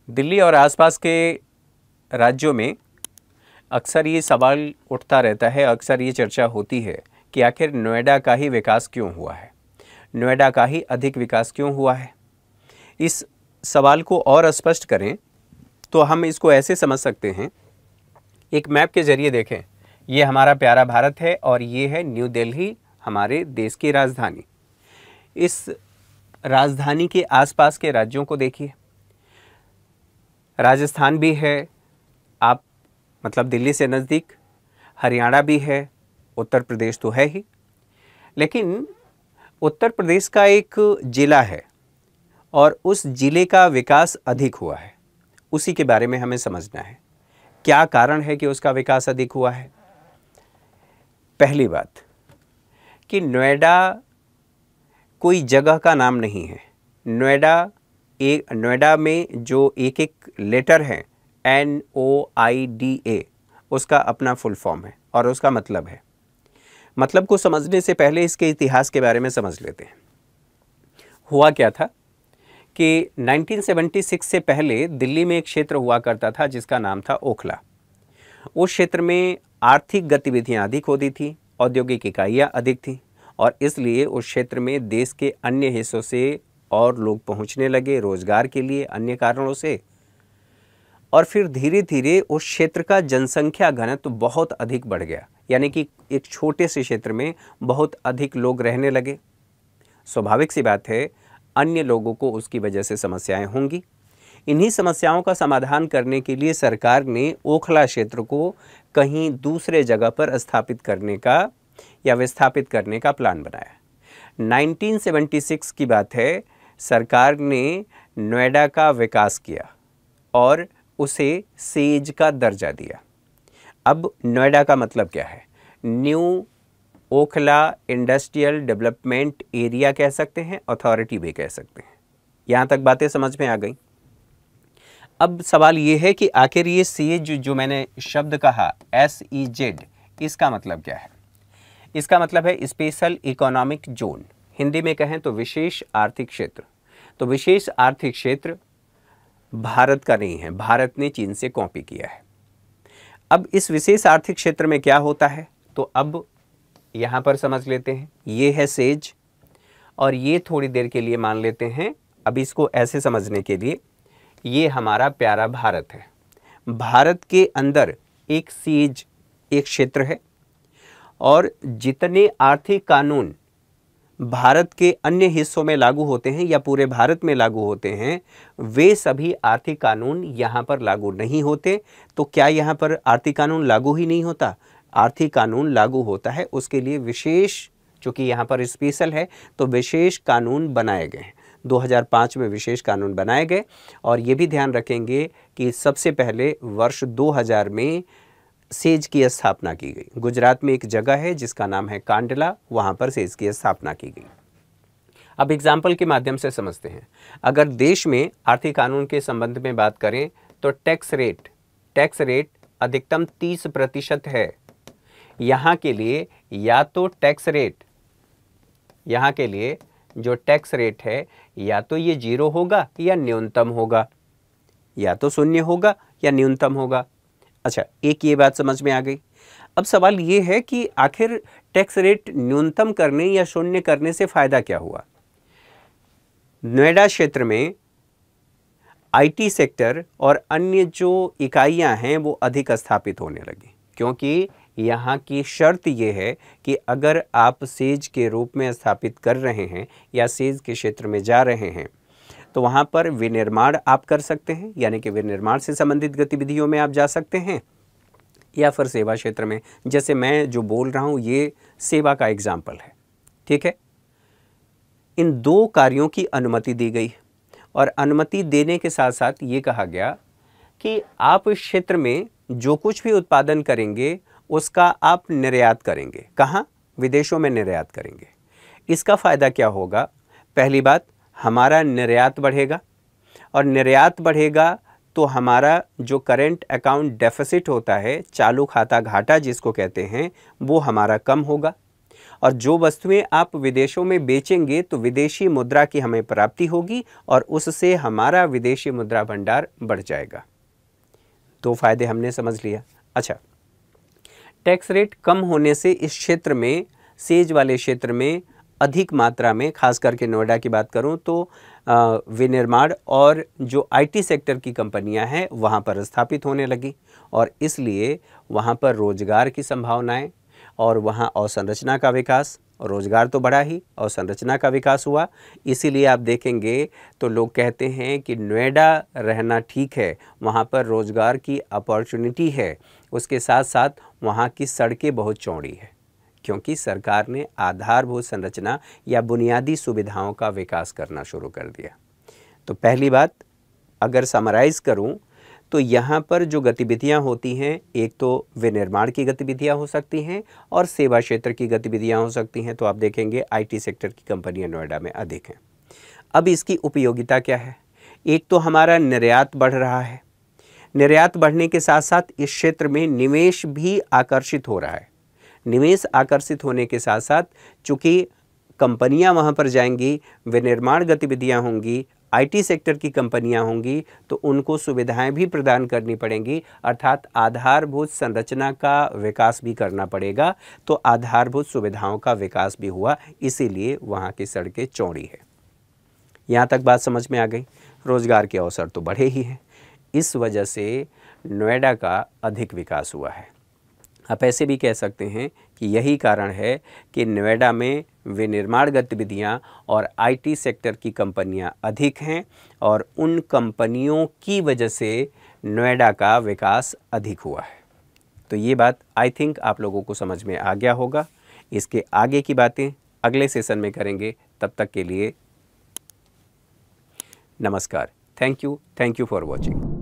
दिल्ली और आसपास के राज्यों में अक्सर ये सवाल उठता रहता है, अक्सर ये चर्चा होती है कि आखिर नोएडा का ही विकास क्यों हुआ है, नोएडा का ही अधिक विकास क्यों हुआ है। इस सवाल को और स्पष्ट करें तो हम इसको ऐसे समझ सकते हैं, एक मैप के जरिए देखें, ये हमारा प्यारा भारत है और ये है न्यू दिल्ली, हमारे देश की राजधानी। इस राजधानी के आसपास के राज्यों को देखिए, राजस्थान भी है, आप मतलब दिल्ली से नज़दीक, हरियाणा भी है, उत्तर प्रदेश तो है ही, लेकिन उत्तर प्रदेश का एक ज़िला है और उस ज़िले का विकास अधिक हुआ है, उसी के बारे में हमें समझना है। क्या कारण है कि उसका विकास अधिक हुआ है? पहली बात कि नोएडा कोई जगह का नाम नहीं है। नोएडा में जो एक एक लेटर है NOIDA, उसका अपना फुल फॉर्म है और उसका मतलब है। मतलब को समझने से पहले इसके इतिहास के बारे में समझ लेते हैं। हुआ क्या था कि 1976 से पहले दिल्ली में एक क्षेत्र हुआ करता था जिसका नाम था ओखला। उस क्षेत्र में आर्थिक गतिविधियां अधिक होती थी, औद्योगिक इकाइयाँ अधिक थीं और इसलिए उस क्षेत्र में देश के अन्य हिस्सों से और लोग पहुंचने लगे रोजगार के लिए, अन्य कारणों से। और फिर धीरे धीरे उस क्षेत्र का जनसंख्या घनत्व बहुत अधिक बढ़ गया, यानी कि एक छोटे से क्षेत्र में बहुत अधिक लोग रहने लगे। स्वाभाविक सी बात है, अन्य लोगों को उसकी वजह से समस्याएं होंगी। इन्हीं समस्याओं का समाधान करने के लिए सरकार ने ओखला क्षेत्र को कहीं दूसरे जगह पर स्थापित करने का या विस्थापित करने का प्लान बनाया। 1976 की बात है, सरकार ने नोएडा का विकास किया और उसे सेज का दर्जा दिया। अब नोएडा का मतलब क्या है? New Okhla industrial development area कह सकते हैं, अथॉरिटी भी कह सकते हैं। यहाँ तक बातें समझ में आ गई। अब सवाल ये है कि आखिर ये सेज जो मैंने शब्द कहा SEZ, इसका मतलब क्या है? इसका मतलब है स्पेशल इकोनॉमिक जोन, हिंदी में कहें तो विशेष आर्थिक क्षेत्र। तो विशेष आर्थिक क्षेत्र भारत का नहीं है, भारत ने चीन से कॉपी किया है। अब इस विशेष आर्थिक क्षेत्र में क्या होता है, तो अब यहाँ पर समझ लेते हैं। ये है सेज और ये थोड़ी देर के लिए मान लेते हैं, अब इसको ऐसे समझने के लिए, ये हमारा प्यारा भारत है। भारत के अंदर एक सेज एक क्षेत्र है और जितने आर्थिक कानून भारत के अन्य हिस्सों में लागू होते हैं या पूरे भारत में लागू होते हैं, वे सभी आर्थिक कानून यहाँ पर लागू नहीं होते। तो क्या यहाँ पर आर्थिक कानून लागू ही नहीं होता? आर्थिक कानून लागू होता है, उसके लिए विशेष, चूँकि यहाँ पर स्पेशल है तो विशेष कानून बनाए गए हैं। 2005 में विशेष कानून बनाए गए और ये भी ध्यान रखेंगे कि सबसे पहले वर्ष 2000 में सेज की स्थापना की गई। गुजरात में एक जगह है जिसका नाम है कांडला, वहाँ पर सेज की स्थापना की गई। अब एग्जाम्पल के माध्यम से समझते हैं। अगर देश में आर्थिक कानून के संबंध में बात करें तो टैक्स रेट अधिकतम 30% है। यहाँ के लिए या तो टैक्स रेट, यहाँ के लिए जो टैक्स रेट है या तो ये 0 होगा या न्यूनतम होगा, या तो 0 होगा या न्यूनतम होगा। अच्छा, एक ये बात समझ में आ गई। अब सवाल ये है कि आखिर टैक्स रेट न्यूनतम करने या 0 करने से फ़ायदा क्या हुआ? नोएडा क्षेत्र में IT सेक्टर और अन्य जो इकाइयां हैं वो अधिक स्थापित होने लगी, क्योंकि यहाँ की शर्त ये है कि अगर आप सेज के रूप में स्थापित कर रहे हैं या सेज के क्षेत्र में जा रहे हैं तो वहाँ पर विनिर्माण आप कर सकते हैं, यानी कि विनिर्माण से संबंधित गतिविधियों में आप जा सकते हैं, या फिर सेवा क्षेत्र में। जैसे मैं जो बोल रहा हूँ ये सेवा का एग्जाम्पल है, ठीक है। इन 2 कार्यों की अनुमति दी गई और अनुमति देने के साथ साथ ये कहा गया कि आप इस क्षेत्र में जो कुछ भी उत्पादन करेंगे उसका आप निर्यात करेंगे। कहाँ? विदेशों में निर्यात करेंगे। इसका फ़ायदा क्या होगा? पहली बात, हमारा निर्यात बढ़ेगा और निर्यात बढ़ेगा तो हमारा जो करेंट अकाउंट डेफिसिट होता है, चालू खाता घाटा जिसको कहते हैं, वो हमारा कम होगा और जो वस्तुएं आप विदेशों में बेचेंगे तो विदेशी मुद्रा की हमें प्राप्ति होगी और उससे हमारा विदेशी मुद्रा भंडार बढ़ जाएगा। दो फायदे हमने समझ लिया। अच्छा, टैक्स रेट कम होने से इस क्षेत्र में, सेज वाले क्षेत्र में अधिक मात्रा में, खास करके नोएडा की बात करूं तो विनिर्माण और जो आईटी सेक्टर की कंपनियां हैं वहां पर स्थापित होने लगी और इसलिए वहां पर रोजगार की संभावनाएं और वहां अवसंरचना का विकास, रोजगार तो बढ़ा ही, अवसंरचना का विकास हुआ। इसीलिए आप देखेंगे तो लोग कहते हैं कि नोएडा रहना ठीक है, वहाँ पर रोजगार की अपॉर्चुनिटी है, उसके साथ साथ वहाँ की सड़कें बहुत चौड़ी है क्योंकि सरकार ने आधारभूत संरचना या बुनियादी सुविधाओं का विकास करना शुरू कर दिया। तो पहली बात अगर समराइज़ करूं तो यहाँ पर जो गतिविधियाँ होती हैं, एक तो विनिर्माण की गतिविधियाँ हो सकती हैं और सेवा क्षेत्र की गतिविधियाँ हो सकती हैं। तो आप देखेंगे आईटी सेक्टर की कंपनियाँ नोएडा में अधिक हैं। अब इसकी उपयोगिता क्या है? एक तो हमारा निर्यात बढ़ रहा है, निर्यात बढ़ने के साथ साथ इस क्षेत्र में निवेश भी आकर्षित हो रहा है। निवेश आकर्षित होने के साथ साथ चूँकि कंपनियां वहां पर जाएंगी, विनिर्माण गतिविधियां होंगी, आईटी सेक्टर की कंपनियां होंगी, तो उनको सुविधाएं भी प्रदान करनी पड़ेंगी, अर्थात आधारभूत संरचना का विकास भी करना पड़ेगा। तो आधारभूत सुविधाओं का विकास भी हुआ, इसीलिए वहां की सड़कें चौड़ी है। यहाँ तक बात समझ में आ गई। रोजगार के अवसर तो बढ़े ही हैं, इस वजह से नोएडा का अधिक विकास हुआ है। आप ऐसे भी कह सकते हैं कि यही कारण है कि नोएडा में विनिर्माण गतिविधियां और आईटी सेक्टर की कंपनियां अधिक हैं और उन कंपनियों की वजह से नोएडा का विकास अधिक हुआ है। तो ये बात आई थिंक आप लोगों को समझ में आ गया होगा। इसके आगे की बातें अगले सेशन में करेंगे। तब तक के लिए नमस्कार। Thank you for watching.